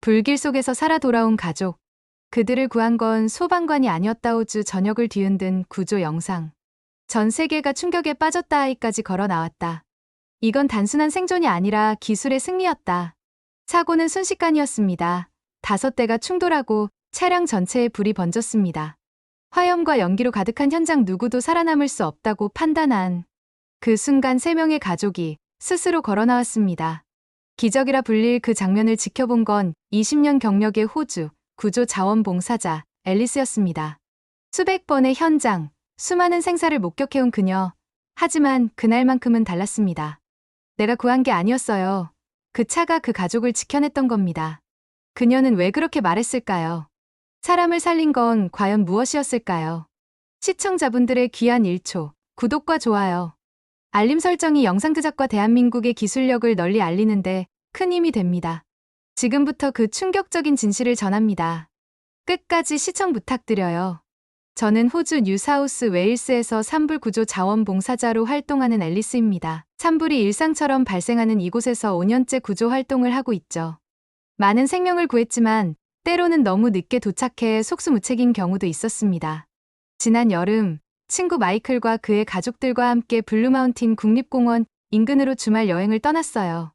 불길 속에서 살아 돌아온 가족. 그들을 구한 건 소방관이 아니었다. 호주 전역을 뒤흔든 구조 영상. 전 세계가 충격에 빠졌다. 하이까지 걸어 나왔다. 이건 단순한 생존이 아니라 기술의 승리였다. 사고는 순식간이었습니다. 5대가 충돌하고 차량 전체에 불이 번졌습니다. 화염과 연기로 가득한 현장, 누구도 살아남을 수 없다고 판단한 그 순간 3명의 가족이 스스로 걸어 나왔습니다. 기적이라 불릴 그 장면을 지켜본 건 20년 경력의 호주 구조자원봉사자 앨리스였습니다. 수백 번의 현장, 수많은 생사를 목격해온 그녀. 하지만 그날만큼은 달랐습니다. 내가 구한 게 아니었어요. 그 차가 그 가족을 지켜냈던 겁니다. 그녀는 왜 그렇게 말했을까요? 사람을 살린 건 과연 무엇이었을까요? 시청자분들의 귀한 1초, 구독과 좋아요, 알림 설정이 영상 제작과 대한민국의 기술력을 널리 알리는데 큰 힘이 됩니다. 지금부터 그 충격적인 진실을 전합니다. 끝까지 시청 부탁드려요. 저는 호주 뉴사우스 웨일스에서 산불 구조 자원봉사자로 활동하는 앨리스입니다. 산불이 일상처럼 발생하는 이곳에서 5년째 구조 활동을 하고 있죠. 많은 생명을 구했지만 때로는 너무 늦게 도착해 속수무책인 경우도 있었습니다. 지난 여름, 친구 마이클과 그의 가족들과 함께 블루마운틴 국립공원 인근으로 주말 여행을 떠났어요.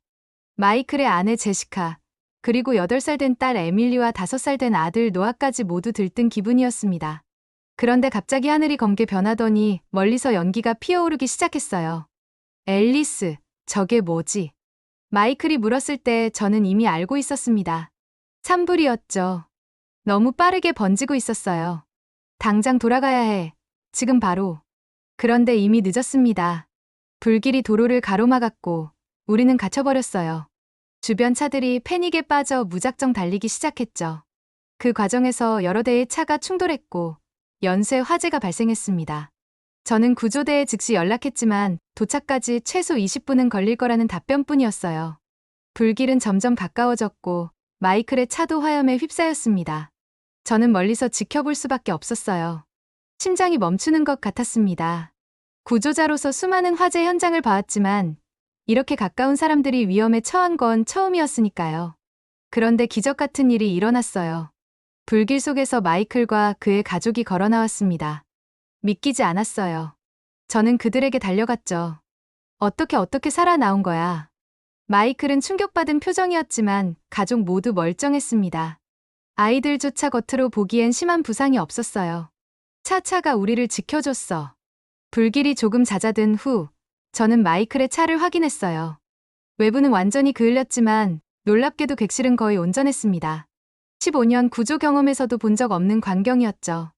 마이클의 아내 제시카, 그리고 8살 된 딸 에밀리와 5살 된 아들 노아까지 모두 들뜬 기분이었습니다. 그런데 갑자기 하늘이 검게 변하더니 멀리서 연기가 피어오르기 시작했어요. 앨리스, 저게 뭐지? 마이클이 물었을 때 저는 이미 알고 있었습니다. 산불이었죠. 너무 빠르게 번지고 있었어요. 당장 돌아가야 해. 지금 바로. 그런데 이미 늦었습니다. 불길이 도로를 가로막았고 우리는 갇혀버렸어요. 주변 차들이 패닉에 빠져 무작정 달리기 시작했죠. 그 과정에서 여러 대의 차가 충돌했고 연쇄 화재가 발생했습니다. 저는 구조대에 즉시 연락했지만 도착까지 최소 20분은 걸릴 거라는 답변뿐이었어요. 불길은 점점 가까워졌고 마이클의 차도 화염에 휩싸였습니다. 저는 멀리서 지켜볼 수밖에 없었어요. 심장이 멈추는 것 같았습니다. 구조자로서 수많은 화재 현장을 봐왔지만 이렇게 가까운 사람들이 위험에 처한 건 처음이었으니까요. 그런데 기적 같은 일이 일어났어요. 불길 속에서 마이클과 그의 가족이 걸어 나왔습니다. 믿기지 않았어요. 저는 그들에게 달려갔죠. 어떻게 살아나온 거야? 마이클은 충격받은 표정이었지만 가족 모두 멀쩡했습니다. 아이들조차 겉으로 보기엔 심한 부상이 없었어요. 차가 우리를 지켜줬어. 불길이 조금 잦아든 후 저는 마이클의 차를 확인했어요. 외부는 완전히 그을렸지만 놀랍게도 객실은 거의 온전했습니다. 15년 구조 경험에서도 본 적 없는 광경이었죠.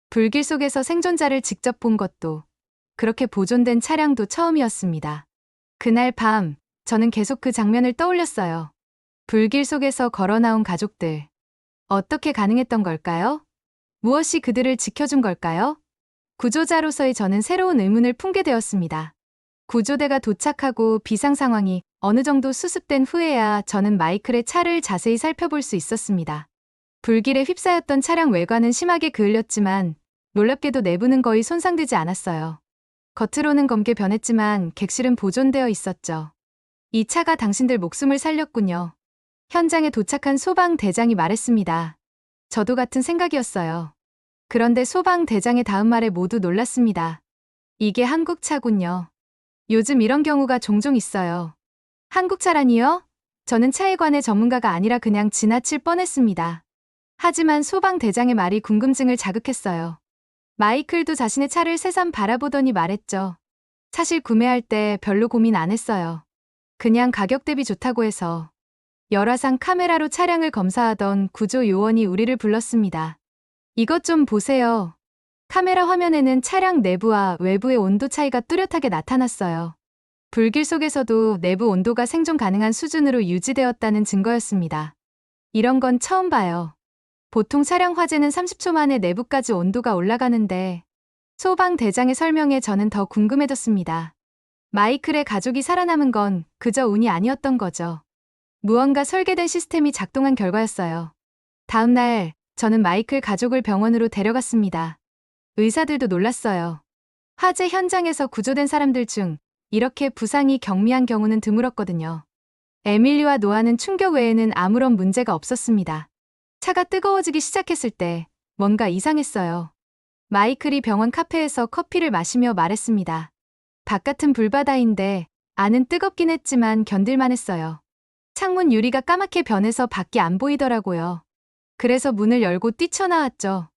불길 속에서 생존자를 직접 본 것도, 그렇게 보존된 차량도 처음이었습니다. 그날 밤 저는 계속 그 장면을 떠올렸어요. 불길 속에서 걸어 나온 가족들. 어떻게 가능했던 걸까요? 무엇이 그들을 지켜준 걸까요? 구조자로서의 저는 새로운 의문을 품게 되었습니다. 구조대가 도착하고 비상 상황이 어느 정도 수습된 후에야 저는 마이클의 차를 자세히 살펴볼 수 있었습니다. 불길에 휩싸였던 차량 외관은 심하게 그을렸지만 놀랍게도 내부는 거의 손상되지 않았어요. 겉으로는 검게 변했지만 객실은 보존되어 있었죠. 이 차가 당신들 목숨을 살렸군요. 현장에 도착한 소방대장이 말했습니다. 저도 같은 생각이었어요. 그런데 소방대장의 다음 말에 모두 놀랐습니다. 이게 한국차군요. 요즘 이런 경우가 종종 있어요. 한국차라니요? 저는 차에 관해 전문가가 아니라 그냥 지나칠 뻔했습니다. 하지만 소방대장의 말이 궁금증을 자극했어요. 마이클도 자신의 차를 새삼 바라보더니 말했죠. 사실 구매할 때 별로 고민 안 했어요. 그냥 가격 대비 좋다고 해서. 열화상 카메라로 차량을 검사하던 구조 요원이 우리를 불렀습니다. 이것 좀 보세요. 카메라 화면에는 차량 내부와 외부의 온도 차이가 뚜렷하게 나타났어요. 불길 속에서도 내부 온도가 생존 가능한 수준으로 유지되었다는 증거였습니다. 이런 건 처음 봐요. 보통 차량 화재는 30초 만에 내부까지 온도가 올라가는데 소방대장의 설명에 저는 더 궁금해졌습니다. 마이클의 가족이 살아남은 건 그저 운이 아니었던 거죠. 무언가 설계된 시스템이 작동한 결과였어요. 다음 날 저는 마이클 가족을 병원으로 데려갔습니다. 의사들도 놀랐어요. 화재 현장에서 구조된 사람들 중 이렇게 부상이 경미한 경우는 드물었거든요. 에밀리와 노아는 충격 외에는 아무런 문제가 없었습니다. 차가 뜨거워지기 시작했을 때 뭔가 이상했어요. 마이클이 병원 카페에서 커피를 마시며 말했습니다. 바깥은 불바다인데 안은 뜨겁긴 했지만 견딜만 했어요. 창문 유리가 까맣게 변해서 밖이 안 보이더라고요. 그래서 문을 열고 뛰쳐나왔죠.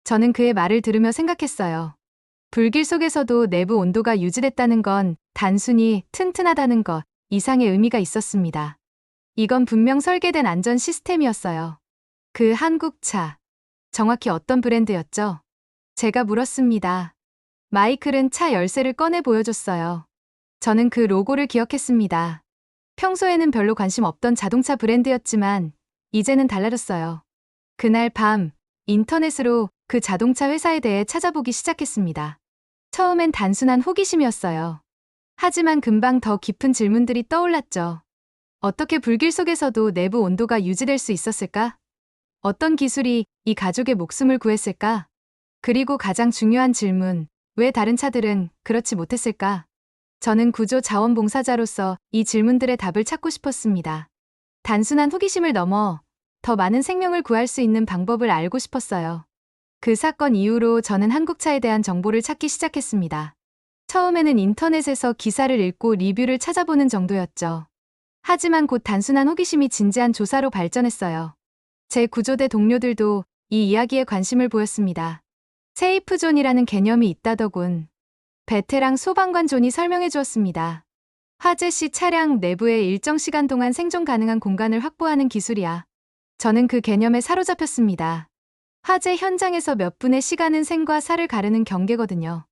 저는 그의 말을 들으며 생각했어요. 불길 속에서도 내부 온도가 유지됐다는 건 단순히 튼튼하다는 것 이상의 의미가 있었습니다. 이건 분명 설계된 안전 시스템이었어요. 그 한국차. 정확히 어떤 브랜드였죠? 제가 물었습니다. 마이클은 차 열쇠를 꺼내 보여줬어요. 저는 그 로고를 기억했습니다. 평소에는 별로 관심 없던 자동차 브랜드였지만 이제는 달라졌어요. 그날 밤 인터넷으로 그 자동차 회사에 대해 찾아보기 시작했습니다. 처음엔 단순한 호기심이었어요. 하지만 금방 더 깊은 질문들이 떠올랐죠. 어떻게 불길 속에서도 내부 온도가 유지될 수 있었을까? 어떤 기술이 이 가족의 목숨을 구했을까? 그리고 가장 중요한 질문, 왜 다른 차들은 그렇지 못했을까? 저는 구조 자원봉사자로서 이 질문들의 답을 찾고 싶었습니다. 단순한 호기심을 넘어 더 많은 생명을 구할 수 있는 방법을 알고 싶었어요. 그 사건 이후로 저는 한국차에 대한 정보를 찾기 시작했습니다. 처음에는 인터넷에서 기사를 읽고 리뷰를 찾아보는 정도였죠. 하지만 곧 단순한 호기심이 진지한 조사로 발전했어요. 제 구조대 동료들도 이 이야기에 관심을 보였습니다. 세이프존이라는 개념이 있다더군. 베테랑 소방관 존이 설명해 주었습니다. 화재 시 차량 내부에 일정 시간 동안 생존 가능한 공간을 확보하는 기술이야. 저는 그 개념에 사로잡혔습니다. 화재 현장에서 몇 분의 시간은 생과 사를 가르는 경계거든요.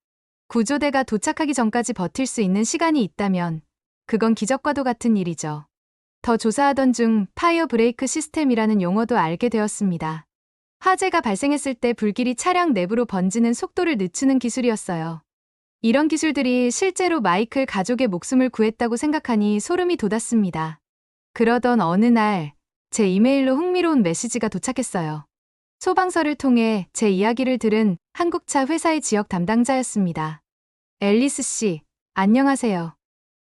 구조대가 도착하기 전까지 버틸 수 있는 시간이 있다면 그건 기적과도 같은 일이죠. 더 조사하던 중 파이어 브레이크 시스템이라는 용어도 알게 되었습니다. 화재가 발생했을 때 불길이 차량 내부로 번지는 속도를 늦추는 기술이었어요. 이런 기술들이 실제로 마이클 가족의 목숨을 구했다고 생각하니 소름이 돋았습니다. 그러던 어느 날 제 이메일로 흥미로운 메시지가 도착했어요. 소방서를 통해 제 이야기를 들은 한국차 회사의 지역 담당자였습니다. 앨리스 씨, 안녕하세요.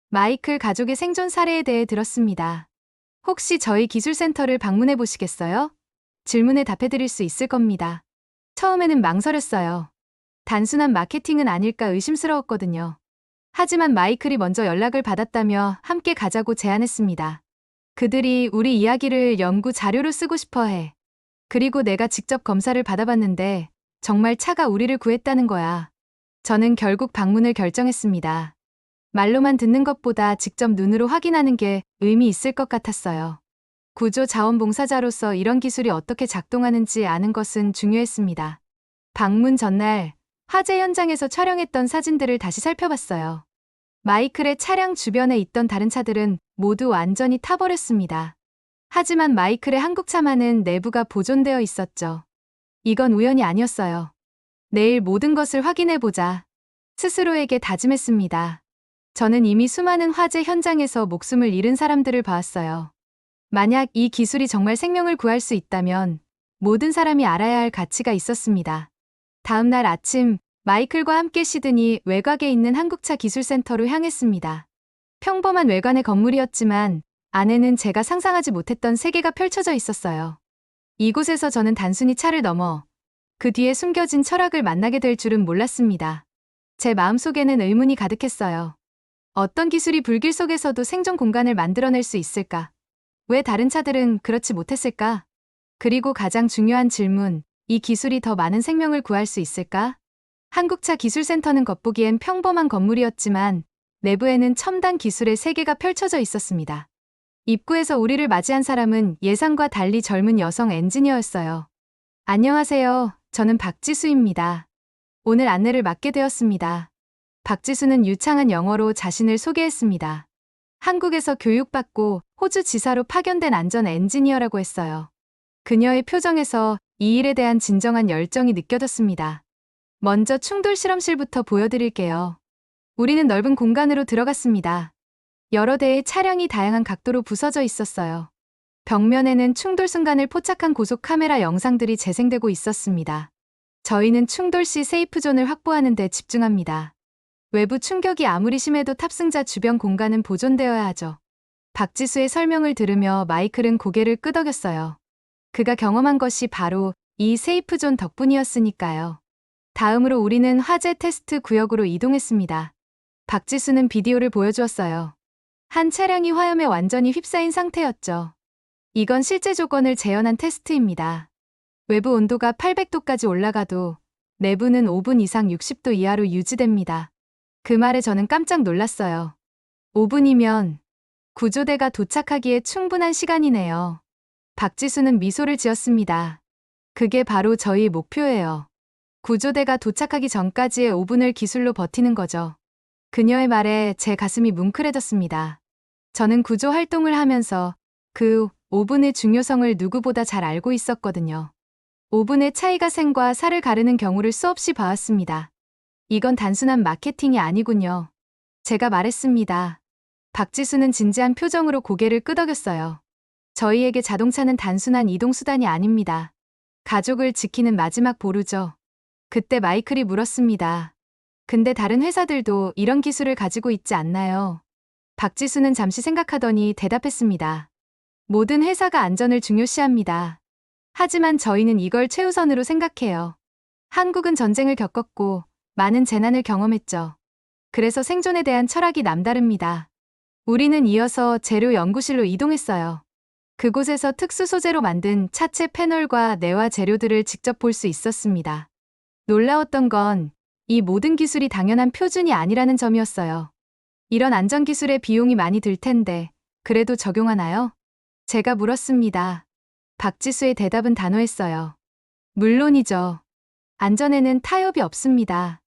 마이클 가족의 생존 사례에 대해 들었습니다. 혹시 저희 기술센터를 방문해 보시겠어요? 질문에 답해 드릴 수 있을 겁니다. 처음에는 망설였어요. 단순한 마케팅은 아닐까 의심스러웠거든요. 하지만 마이클이 먼저 연락을 받았다며 함께 가자고 제안했습니다. 그들이 우리 이야기를 연구 자료로 쓰고 싶어 해. 그리고 내가 직접 검사를 받아봤는데 정말 차가 우리를 구했다는 거야. 저는 결국 방문을 결정했습니다. 말로만 듣는 것보다 직접 눈으로 확인하는 게 의미 있을 것 같았어요. 구조 자원봉사자로서 이런 기술이 어떻게 작동하는지 아는 것은 중요했습니다. 방문 전날 화재 현장에서 촬영했던 사진들을 다시 살펴봤어요. 마이클의 차량 주변에 있던 다른 차들은 모두 완전히 타버렸습니다. 하지만 마이클의 한국차만은 내부가 보존되어 있었죠. 이건 우연이 아니었어요. 내일 모든 것을 확인해보자. 스스로에게 다짐했습니다. 저는 이미 수많은 화재 현장에서 목숨을 잃은 사람들을 봐왔어요. 만약 이 기술이 정말 생명을 구할 수 있다면 모든 사람이 알아야 할 가치가 있었습니다. 다음 날 아침 마이클과 함께 시드니 외곽에 있는 한국차 기술센터로 향했습니다. 평범한 외관의 건물이었지만 안에는 제가 상상하지 못했던 세계가 펼쳐져 있었어요. 이곳에서 저는 단순히 차를 넘어 그 뒤에 숨겨진 철학을 만나게 될 줄은 몰랐습니다. 제 마음속에는 의문이 가득했어요. 어떤 기술이 불길 속에서도 생존 공간을 만들어낼 수 있을까? 왜 다른 차들은 그렇지 못했을까? 그리고 가장 중요한 질문, 이 기술이 더 많은 생명을 구할 수 있을까? 한국차 기술센터는 겉보기엔 평범한 건물이었지만 내부에는 첨단 기술의 세계가 펼쳐져 있었습니다. 입구에서 우리를 맞이한 사람은 예상과 달리 젊은 여성 엔지니어였어요. 안녕하세요. 저는 박지수입니다. 오늘 안내를 맡게 되었습니다. 박지수는 유창한 영어로 자신을 소개했습니다. 한국에서 교육받고 호주 지사로 파견된 안전 엔지니어라고 했어요. 그녀의 표정에서 이 일에 대한 진정한 열정이 느껴졌습니다. 먼저 충돌 실험실부터 보여드릴게요. 우리는 넓은 공간으로 들어갔습니다. 여러 대의 차량이 다양한 각도로 부서져 있었어요. 벽면에는 충돌 순간을 포착한 고속 카메라 영상들이 재생되고 있었습니다. 저희는 충돌 시 세이프존을 확보하는 데 집중합니다. 외부 충격이 아무리 심해도 탑승자 주변 공간은 보존되어야 하죠. 박지수의 설명을 들으며 마이클은 고개를 끄덕였어요. 그가 경험한 것이 바로 이 세이프존 덕분이었으니까요. 다음으로 우리는 화재 테스트 구역으로 이동했습니다. 박지수는 비디오를 보여주었어요. 한 차량이 화염에 완전히 휩싸인 상태였죠. 이건 실제 조건을 재현한 테스트입니다. 외부 온도가 800도까지 올라가도 내부는 5분 이상 60도 이하로 유지됩니다. 그 말에 저는 깜짝 놀랐어요. 5분이면 구조대가 도착하기에 충분한 시간이네요. 박지수는 미소를 지었습니다. 그게 바로 저희 목표예요. 구조대가 도착하기 전까지의 5분을 기술로 버티는 거죠. 그녀의 말에 제 가슴이 뭉클해졌습니다. 저는 구조 활동을 하면서 그 5분의 중요성을 누구보다 잘 알고 있었거든요. 5분의 차이가 생과 사를 가르는 경우를 수없이 봐왔습니다. 이건 단순한 마케팅이 아니군요. 제가 말했습니다. 박지수는 진지한 표정으로 고개를 끄덕였어요. 저희에게 자동차는 단순한 이동수단이 아닙니다. 가족을 지키는 마지막 보루죠. 그때 마이클이 물었습니다. 근데 다른 회사들도 이런 기술을 가지고 있지 않나요? 박지수는 잠시 생각하더니 대답했습니다. 모든 회사가 안전을 중요시합니다. 하지만 저희는 이걸 최우선으로 생각해요. 한국은 전쟁을 겪었고 많은 재난을 경험했죠. 그래서 생존에 대한 철학이 남다릅니다. 우리는 이어서 재료 연구실로 이동했어요. 그곳에서 특수 소재로 만든 차체 패널과 내화 재료들을 직접 볼 수 있었습니다. 놀라웠던 건 이 모든 기술이 당연한 표준이 아니라는 점이었어요. 이런 안전기술에 비용이 많이 들 텐데 그래도 적용하나요? 제가 물었습니다. 박지수의 대답은 단호했어요. 물론이죠. 안전에는 타협이 없습니다.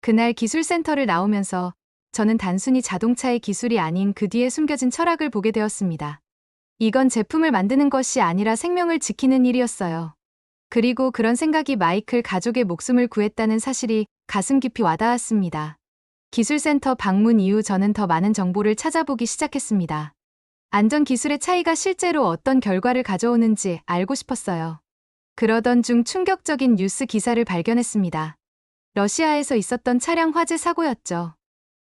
그날 기술센터를 나오면서 저는 단순히 자동차의 기술이 아닌 그 뒤에 숨겨진 철학을 보게 되었습니다. 이건 제품을 만드는 것이 아니라 생명을 지키는 일이었어요. 그리고 그런 생각이 마이클 가족의 목숨을 구했다는 사실이 가슴 깊이 와닿았습니다. 기술센터 방문 이후 저는 더 많은 정보를 찾아보기 시작했습니다. 안전기술의 차이가 실제로 어떤 결과를 가져오는지 알고 싶었어요. 그러던 중 충격적인 뉴스 기사를 발견했습니다. 러시아에서 있었던 차량 화재 사고였죠.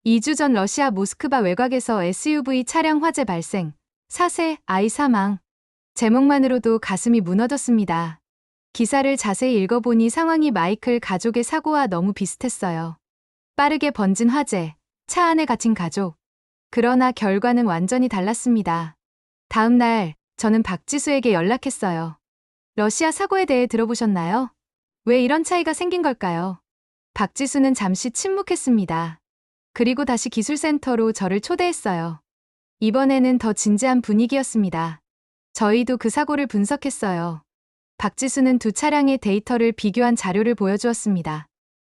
2주 전 러시아 모스크바 외곽에서 SUV 차량 화재 발생, 4세 아이 사망. 제목만으로도 가슴이 무너졌습니다. 기사를 자세히 읽어보니 상황이 마이클 가족의 사고와 너무 비슷했어요. 빠르게 번진 화재, 차 안에 갇힌 가족. 그러나 결과는 완전히 달랐습니다. 다음 날, 저는 박지수에게 연락했어요. 러시아 사고에 대해 들어보셨나요? 왜 이런 차이가 생긴 걸까요? 박지수는 잠시 침묵했습니다. 그리고 다시 기술센터로 저를 초대했어요. 이번에는 더 진지한 분위기였습니다. 저희도 그 사고를 분석했어요. 박지수는 두 차량의 데이터를 비교한 자료를 보여주었습니다.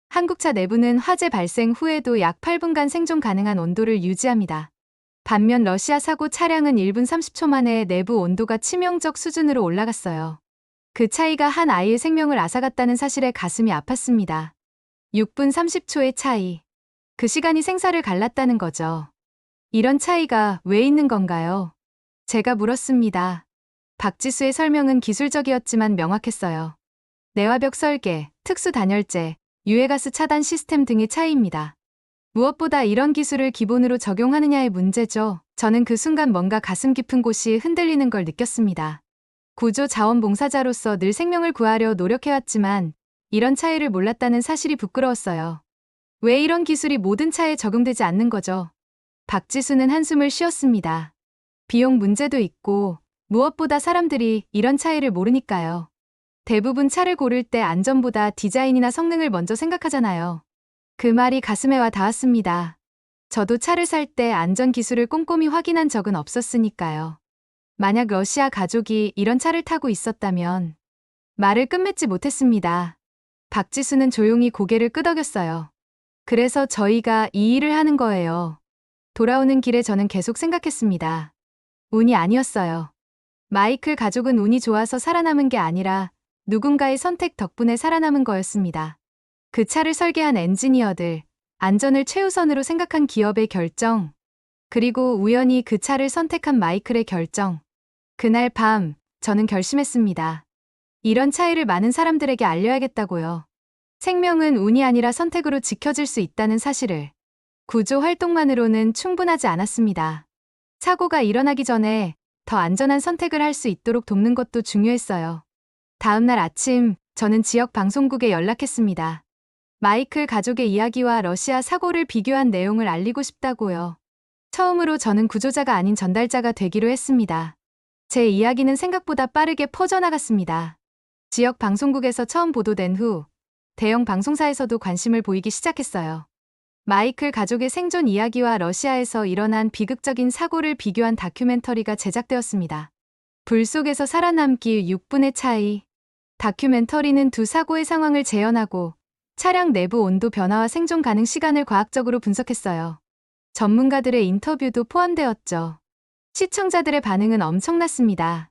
한국차 내부는 화재 발생 후에도 약 8분간 생존 가능한 온도를 유지합니다. 반면 러시아 사고 차량은 1분 30초 만에 내부 온도가 치명적 수준으로 올라갔어요. 그 차이가 한 아이의 생명을 앗아갔다는 사실에 가슴이 아팠습니다. 6분 30초의 차이. 그 시간이 생사를 갈랐다는 거죠. 이런 차이가 왜 있는 건가요? 제가 물었습니다. 박지수의 설명은 기술적이었지만 명확했어요. 내화벽 설계, 특수 단열재, 유해가스 차단 시스템 등의 차이입니다. 무엇보다 이런 기술을 기본으로 적용하느냐의 문제죠. 저는 그 순간 뭔가 가슴 깊은 곳이 흔들리는 걸 느꼈습니다. 구조 자원봉사자로서 늘 생명을 구하려 노력해왔지만 이런 차이를 몰랐다는 사실이 부끄러웠어요. 왜 이런 기술이 모든 차에 적용되지 않는 거죠? 박지수는 한숨을 쉬었습니다. 비용 문제도 있고 무엇보다 사람들이 이런 차이를 모르니까요. 대부분 차를 고를 때 안전보다 디자인이나 성능을 먼저 생각하잖아요. 그 말이 가슴에 와 닿았습니다. 저도 차를 살 때 안전 기술을 꼼꼼히 확인한 적은 없었으니까요. 만약 러시아 가족이 이런 차를 타고 있었다면 말을 끝맺지 못했습니다. 박지수는 조용히 고개를 끄덕였어요. 그래서 저희가 이 일을 하는 거예요. 돌아오는 길에 저는 계속 생각했습니다. 운이 아니었어요. 마이클 가족은 운이 좋아서 살아남은 게 아니라 누군가의 선택 덕분에 살아남은 거였습니다. 그 차를 설계한 엔지니어들, 안전을 최우선으로 생각한 기업의 결정, 그리고 우연히 그 차를 선택한 마이클의 결정. 그날 밤, 저는 결심했습니다. 이런 차이를 많은 사람들에게 알려야겠다고요. 생명은 운이 아니라 선택으로 지켜질 수 있다는 사실을. 구조 활동만으로는 충분하지 않았습니다. 사고가 일어나기 전에 더 안전한 선택을 할 수 있도록 돕는 것도 중요했어요. 다음 날 아침, 저는 지역 방송국에 연락했습니다. 마이클 가족의 이야기와 러시아 사고를 비교한 내용을 알리고 싶다고요. 처음으로 저는 구조자가 아닌 전달자가 되기로 했습니다. 제 이야기는 생각보다 빠르게 퍼져나갔습니다. 지역 방송국에서 처음 보도된 후 대형 방송사에서도 관심을 보이기 시작했어요. 마이클 가족의 생존 이야기와 러시아에서 일어난 비극적인 사고를 비교한 다큐멘터리가 제작되었습니다. 불 속에서 살아남기 6분의 차이. 다큐멘터리는 두 사고의 상황을 재현하고 차량 내부 온도 변화와 생존 가능 시간을 과학적으로 분석했어요. 전문가들의 인터뷰도 포함되었죠. 시청자들의 반응은 엄청났습니다.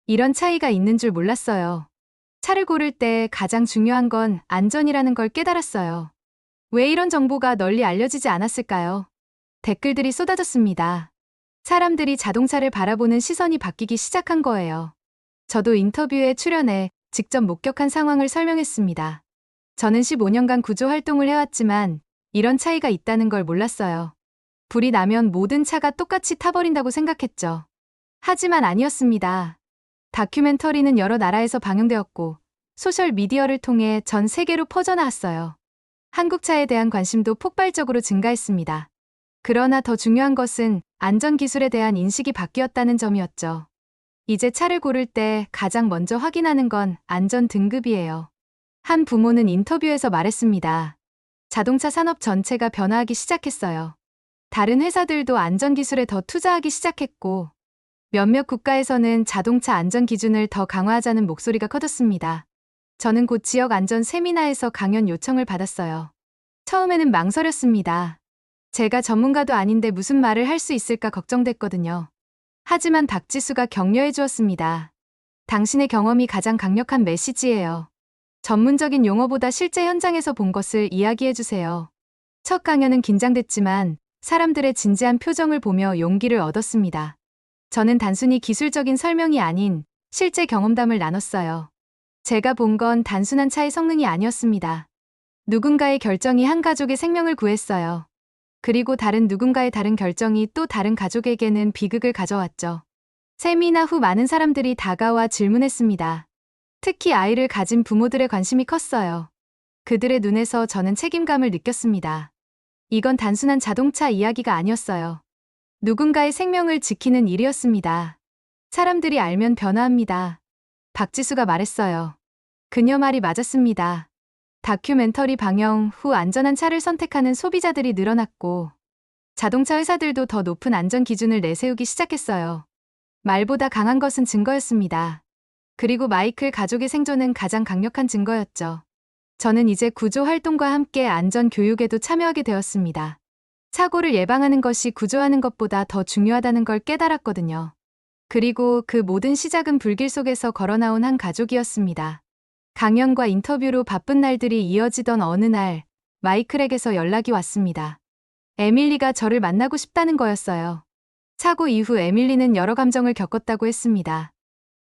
이런 차이가 있는 줄 몰랐어요. 차를 고를 때 가장 중요한 건 안전이라는 걸 깨달았어요. 왜 이런 정보가 널리 알려지지 않았을까요? 댓글들이 쏟아졌습니다. 사람들이 자동차를 바라보는 시선이 바뀌기 시작한 거예요. 저도 인터뷰에 출연해 직접 목격한 상황을 설명했습니다. 저는 15년간 구조 활동을 해왔지만 이런 차이가 있다는 걸 몰랐어요. 불이 나면 모든 차가 똑같이 타버린다고 생각했죠. 하지만 아니었습니다. 다큐멘터리는 여러 나라에서 방영되었고 소셜미디어를 통해 전 세계로 퍼져나왔어요. 한국 차에 대한 관심도 폭발적으로 증가했습니다. 그러나 더 중요한 것은 안전기술에 대한 인식이 바뀌었다는 점이었죠. 이제 차를 고를 때 가장 먼저 확인하는 건 안전 등급이에요. 한 부모는 인터뷰에서 말했습니다. 자동차 산업 전체가 변화하기 시작했어요. 다른 회사들도 안전기술에 더 투자하기 시작했고 몇몇 국가에서는 자동차 안전 기준을 더 강화하자는 목소리가 커졌습니다. 저는 곧 지역 안전 세미나에서 강연 요청을 받았어요. 처음에는 망설였습니다. 제가 전문가도 아닌데 무슨 말을 할 수 있을까 걱정됐거든요. 하지만 박지수가 격려해 주었습니다. 당신의 경험이 가장 강력한 메시지예요. 전문적인 용어보다 실제 현장에서 본 것을 이야기해 주세요. 첫 강연은 긴장됐지만 사람들의 진지한 표정을 보며 용기를 얻었습니다. 저는 단순히 기술적인 설명이 아닌 실제 경험담을 나눴어요. 제가 본 건 단순한 차의 성능이 아니었습니다. 누군가의 결정이 한 가족의 생명을 구했어요. 그리고 다른 누군가의 다른 결정이 또 다른 가족에게는 비극을 가져왔죠. 세미나 후 많은 사람들이 다가와 질문했습니다. 특히 아이를 가진 부모들의 관심이 컸어요. 그들의 눈에서 저는 책임감을 느꼈습니다. 이건 단순한 자동차 이야기가 아니었어요. 누군가의 생명을 지키는 일이었습니다. 사람들이 알면 변화합니다. 박지수가 말했어요. 그녀 말이 맞았습니다. 다큐멘터리 방영 후 안전한 차를 선택하는 소비자들이 늘어났고 자동차 회사들도 더 높은 안전 기준을 내세우기 시작했어요. 말보다 강한 것은 증거였습니다. 그리고 마이클 가족의 생존은 가장 강력한 증거였죠. 저는 이제 구조 활동과 함께 안전 교육에도 참여하게 되었습니다. 사고를 예방하는 것이 구조하는 것보다 더 중요하다는 걸 깨달았거든요. 그리고 그 모든 시작은 불길 속에서 걸어나온 한 가족이었습니다. 강연과 인터뷰로 바쁜 날들이 이어지던 어느 날, 마이클에게서 연락이 왔습니다. 에밀리가 저를 만나고 싶다는 거였어요. 사고 이후 에밀리는 여러 감정을 겪었다고 했습니다.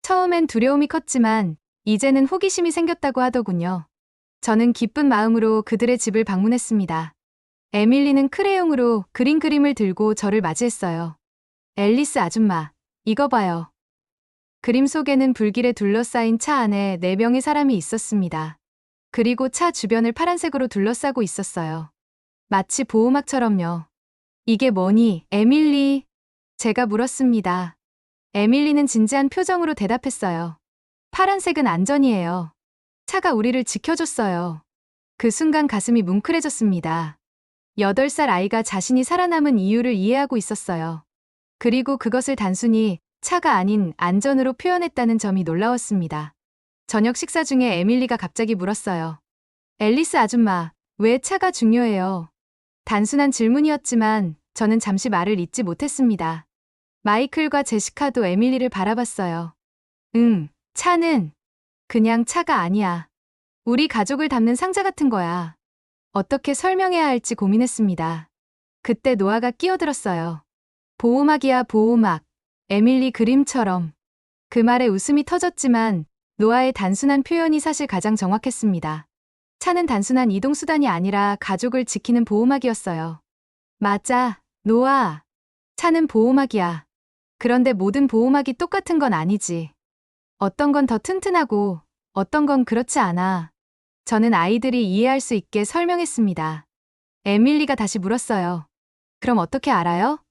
처음엔 두려움이 컸지만 이제는 호기심이 생겼다고 하더군요. 저는 기쁜 마음으로 그들의 집을 방문했습니다. 에밀리는 크레용으로 그린 그림을 들고 저를 맞이했어요. 앨리스 아줌마, 이거 봐요. 그림 속에는 불길에 둘러싸인 차 안에 4명의 사람이 있었습니다. 그리고 차 주변을 파란색으로 둘러싸고 있었어요. 마치 보호막처럼요. 이게 뭐니, 에밀리? 제가 물었습니다. 에밀리는 진지한 표정으로 대답했어요. 파란색은 안전이에요. 차가 우리를 지켜줬어요. 그 순간 가슴이 뭉클해졌습니다. 8살 아이가 자신이 살아남은 이유를 이해하고 있었어요. 그리고 그것을 단순히 차가 아닌 안전으로 표현했다는 점이 놀라웠습니다. 저녁 식사 중에 에밀리가 갑자기 물었어요. 앨리스 아줌마, 왜 차가 중요해요? 단순한 질문이었지만 저는 잠시 말을 잇지 못했습니다. 마이클과 제시카도 에밀리를 바라봤어요. 차는 그냥 차가 아니야. 우리 가족을 담는 상자 같은 거야. 어떻게 설명해야 할지 고민했습니다. 그때 노아가 끼어들었어요. 보호막이야, 보호막. 에밀리 그림처럼. 그 말에 웃음이 터졌지만 노아의 단순한 표현이 사실 가장 정확했습니다. 차는 단순한 이동수단이 아니라 가족을 지키는 보호막이었어요. 맞아, 노아. 차는 보호막이야. 그런데 모든 보호막이 똑같은 건 아니지. 어떤 건 더 튼튼하고 어떤 건 그렇지 않아. 저는 아이들이 이해할 수 있게 설명했습니다. 에밀리가 다시 물었어요. 그럼 어떻게 알아요?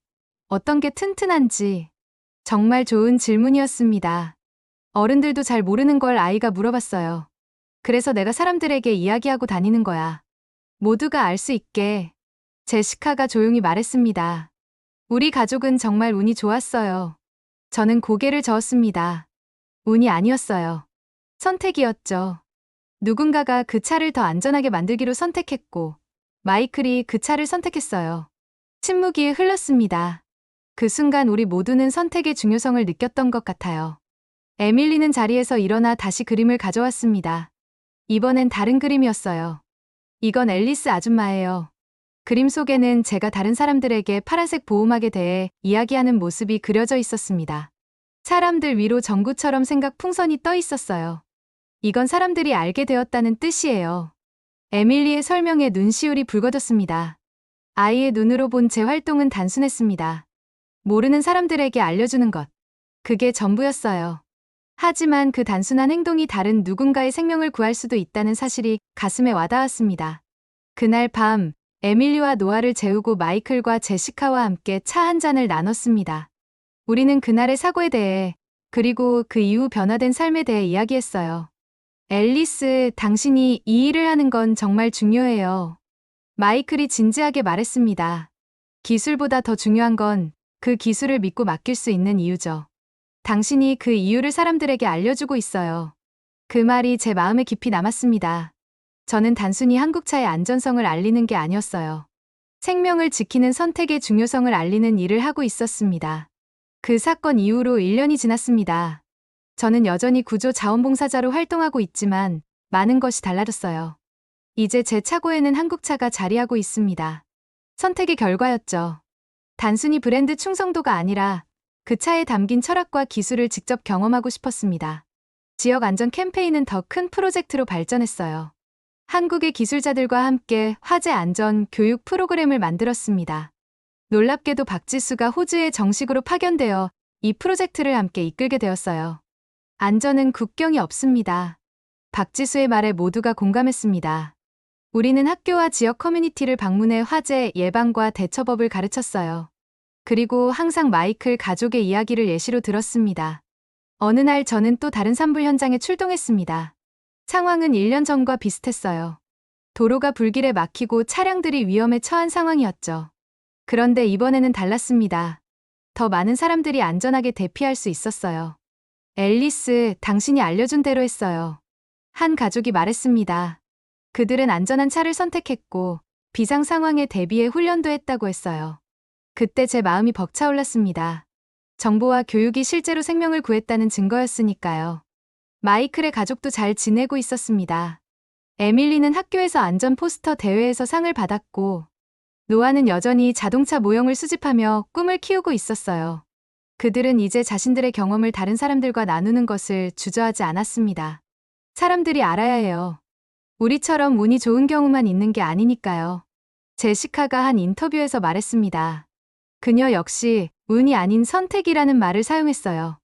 어떤 게 튼튼한지. 정말 좋은 질문이었습니다. 어른들도 잘 모르는 걸 아이가 물어봤어요. 그래서 내가 사람들에게 이야기하고 다니는 거야. 모두가 알 수 있게. 제시카가 조용히 말했습니다. 우리 가족은 정말 운이 좋았어요. 저는 고개를 저었습니다. 운이 아니었어요. 선택이었죠. 누군가가 그 차를 더 안전하게 만들기로 선택했고, 마이클이 그 차를 선택했어요. 침묵이 흘렀습니다. 그 순간 우리 모두는 선택의 중요성을 느꼈던 것 같아요. 에밀리는 자리에서 일어나 다시 그림을 가져왔습니다. 이번엔 다른 그림이었어요. 이건 앨리스 아줌마예요. 그림 속에는 제가 다른 사람들에게 파란색 보호막에 대해 이야기하는 모습이 그려져 있었습니다. 사람들 위로 전구처럼 생각 풍선이 떠 있었어요. 이건 사람들이 알게 되었다는 뜻이에요. 에밀리의 설명에 눈시울이 붉어졌습니다. 아이의 눈으로 본 제 활동은 단순했습니다. 모르는 사람들에게 알려주는 것. 그게 전부였어요. 하지만 그 단순한 행동이 다른 누군가의 생명을 구할 수도 있다는 사실이 가슴에 와닿았습니다. 그날 밤, 에밀리와 노아를 재우고 마이클과 제시카와 함께 차 한 잔을 나눴습니다. 우리는 그날의 사고에 대해, 그리고 그 이후 변화된 삶에 대해 이야기했어요. 앨리스, 당신이 이 일을 하는 건 정말 중요해요. 마이클이 진지하게 말했습니다. 기술보다 더 중요한 건 그 기술을 믿고 맡길 수 있는 이유죠. 당신이 그 이유를 사람들에게 알려주고 있어요. 그 말이 제 마음에 깊이 남았습니다. 저는 단순히 한국차의 안전성을 알리는 게 아니었어요. 생명을 지키는 선택의 중요성을 알리는 일을 하고 있었습니다. 그 사건 이후로 1년이 지났습니다. 저는 여전히 구조 자원봉사자로 활동하고 있지만 많은 것이 달라졌어요. 이제 제 차고에는 한국차가 자리하고 있습니다. 선택의 결과였죠. 단순히 브랜드 충성도가 아니라 그 차에 담긴 철학과 기술을 직접 경험하고 싶었습니다. 지역 안전 캠페인은 더 큰 프로젝트로 발전했어요. 한국의 기술자들과 함께 화재 안전 교육 프로그램을 만들었습니다. 놀랍게도 박지수가 호주에 정식으로 파견되어 이 프로젝트를 함께 이끌게 되었어요. 안전은 국경이 없습니다. 박지수의 말에 모두가 공감했습니다. 우리는 학교와 지역 커뮤니티를 방문해 화재 예방과 대처법을 가르쳤어요. 그리고 항상 마이클 가족의 이야기를 예시로 들었습니다. 어느 날 저는 또 다른 산불 현장에 출동했습니다. 상황은 1년 전과 비슷했어요. 도로가 불길에 막히고 차량들이 위험에 처한 상황이었죠. 그런데 이번에는 달랐습니다. 더 많은 사람들이 안전하게 대피할 수 있었어요. 앨리스, 당신이 알려준 대로 했어요. 한 가족이 말했습니다. 그들은 안전한 차를 선택했고 비상 상황에 대비해 훈련도 했다고 했어요. 그때 제 마음이 벅차올랐습니다. 정보와 교육이 실제로 생명을 구했다는 증거였으니까요. 마이클의 가족도 잘 지내고 있었습니다. 에밀리는 학교에서 안전 포스터 대회에서 상을 받았고, 노아는 여전히 자동차 모형을 수집하며 꿈을 키우고 있었어요. 그들은 이제 자신들의 경험을 다른 사람들과 나누는 것을 주저하지 않았습니다. 사람들이 알아야 해요. 우리처럼 운이 좋은 경우만 있는 게 아니니까요. 제시카가 한 인터뷰에서 말했습니다. 그녀 역시 운이 아닌 선택이라는 말을 사용했어요.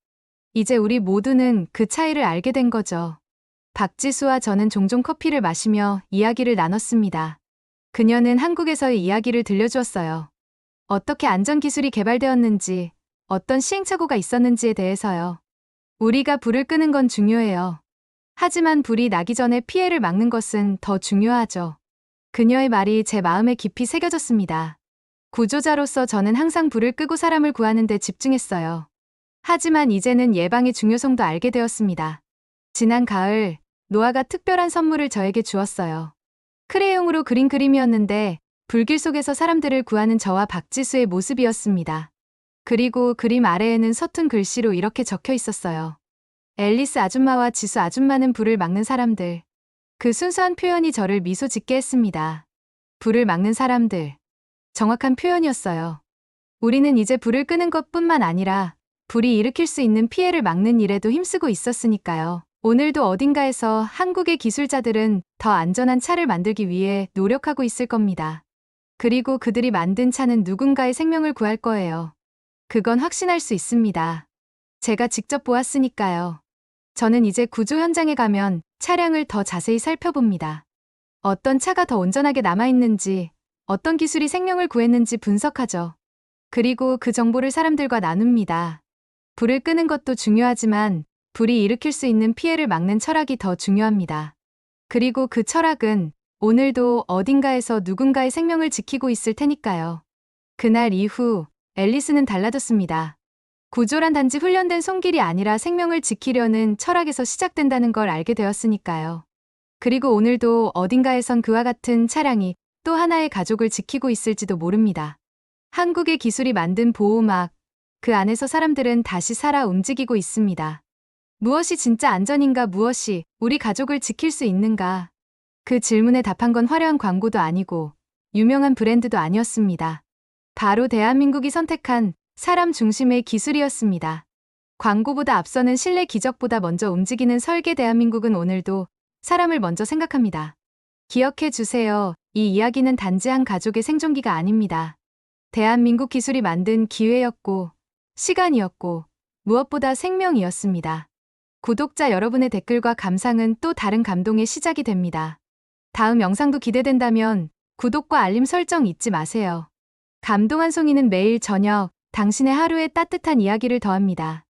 이제 우리 모두는 그 차이를 알게 된 거죠. 박지수와 저는 종종 커피를 마시며 이야기를 나눴습니다. 그녀는 한국에서의 이야기를 들려주었어요. 어떻게 안전기술이 개발되었는지, 어떤 시행착오가 있었는지에 대해서요. 우리가 불을 끄는 건 중요해요. 하지만 불이 나기 전에 피해를 막는 것은 더 중요하죠. 그녀의 말이 제 마음에 깊이 새겨졌습니다. 구조자로서 저는 항상 불을 끄고 사람을 구하는 데 집중했어요. 하지만 이제는 예방의 중요성도 알게 되었습니다. 지난 가을, 노아가 특별한 선물을 저에게 주었어요. 크레용으로 그린 그림이었는데 불길 속에서 사람들을 구하는 저와 박지수의 모습이었습니다. 그리고 그림 아래에는 서툰 글씨로 이렇게 적혀 있었어요. 앨리스 아줌마와 지수 아줌마는 불을 막는 사람들. 그 순수한 표현이 저를 미소 짓게 했습니다. 불을 막는 사람들. 정확한 표현이었어요. 우리는 이제 불을 끄는 것뿐만 아니라 불이 일으킬 수 있는 피해를 막는 일에도 힘쓰고 있었으니까요. 오늘도 어딘가에서 한국의 기술자들은 더 안전한 차를 만들기 위해 노력하고 있을 겁니다. 그리고 그들이 만든 차는 누군가의 생명을 구할 거예요. 그건 확신할 수 있습니다. 제가 직접 보았으니까요. 저는 이제 구조 현장에 가면 차량을 더 자세히 살펴봅니다. 어떤 차가 더 온전하게 남아있는지, 어떤 기술이 생명을 구했는지 분석하죠. 그리고 그 정보를 사람들과 나눕니다. 불을 끄는 것도 중요하지만 불이 일으킬 수 있는 피해를 막는 철학이 더 중요합니다. 그리고 그 철학은 오늘도 어딘가에서 누군가의 생명을 지키고 있을 테니까요. 그날 이후 앨리스는 달라졌습니다. 구조란 단지 훈련된 손길이 아니라 생명을 지키려는 철학에서 시작된다는 걸 알게 되었으니까요. 그리고 오늘도 어딘가에선 그와 같은 차량이 또 하나의 가족을 지키고 있을지도 모릅니다. 한국의 기술이 만든 보호막, 그 안에서 사람들은 다시 살아 움직이고 있습니다. 무엇이 진짜 안전인가, 무엇이 우리 가족을 지킬 수 있는가? 그 질문에 답한 건 화려한 광고도 아니고 유명한 브랜드도 아니었습니다. 바로 대한민국이 선택한 사람 중심의 기술이었습니다. 광고보다 앞서는 실내 기적보다 먼저 움직이는 설계. 대한민국은 오늘도 사람을 먼저 생각합니다. 기억해 주세요. 이 이야기는 단지 한 가족의 생존기가 아닙니다. 대한민국 기술이 만든 기회였고, 시간이었고, 무엇보다 생명이었습니다. 구독자 여러분의 댓글과 감상은 또 다른 감동의 시작이 됩니다. 다음 영상도 기대된다면 구독과 알림 설정 잊지 마세요. 감동 한 송이는 매일 저녁 당신의 하루에 따뜻한 이야기를 더합니다.